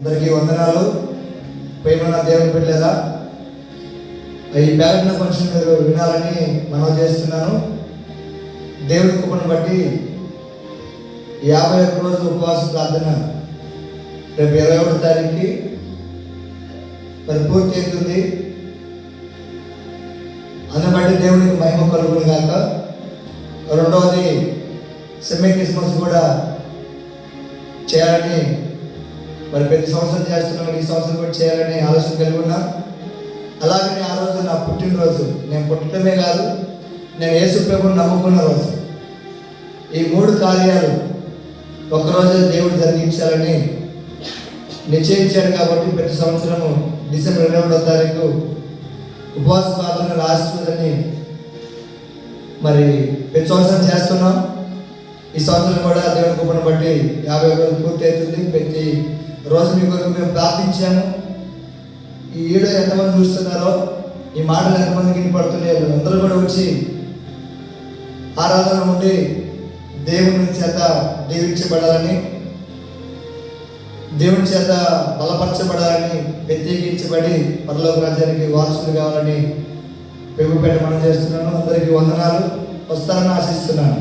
అందరికీ వందనాలు. ప్రేమన్న దేవుని బిడ్డలారా, ఈ బ్యాలెట్ను కొంచెం మీరు వినాలని మనం చేస్తున్నాను. దేవుని కృపను బట్టి 51 రోజు ఉపవాస ప్రార్థన రేపు 21వ తారీఖుకి మరి పూర్తి అవుతుంది. అందుని బట్టి దేవునికి మహిమ కలుగును గాక. రెండవది సెమీ క్రిస్మస్ కూడా చేయాలని మరి ప్రతి సంవత్సరం చేస్తున్నాం. ఈ సంవత్సరం కూడా చేయాలని ఆలోచన కలిగి ఉన్నా. అలాగనే ఆ రోజు నా పుట్టినరోజు. నేను పుట్టడమే కాదు, నేను యేసు ప్రభువుని నమ్ముకున్న రోజు. ఈ 3 కార్యాలు ఒకరోజు దేవుడు జరిగించాలని నిశ్చయించాడు. కాబట్టి ప్రతి సంవత్సరము డిసెంబర్ 22వ తారీఖు ఉపవాస ప్రార్థన లాస్ట్ రోజని మరి ప్రతి సంవత్సరం చేస్తున్నాం. ఈ సంవత్సరం కూడా దేవుని కృపను బట్టి 51 రోజులు పూర్తి అవుతుంది. ప్రతి రోజు మీ కొరకు మేము ప్రార్థించాము. ఈ వీడియో ఎంతమంది చూస్తున్నారో, ఈ మాటలు ఎంతమందికి వినపడుతున్నాయో అందరూ కూడా వచ్చి ఆరాధన ఉండి దేవుని చేత దీవించబడాలని, దేవుని చేత బలపరచబడాలని, ప్రత్యేకించబడి పరలోక రాజ్యానికి వారసులు కావాలని ప్రభుపేట మనం చేస్తున్నాను. అందరికీ వందనాలు. వస్తారని ఆశిస్తున్నాను.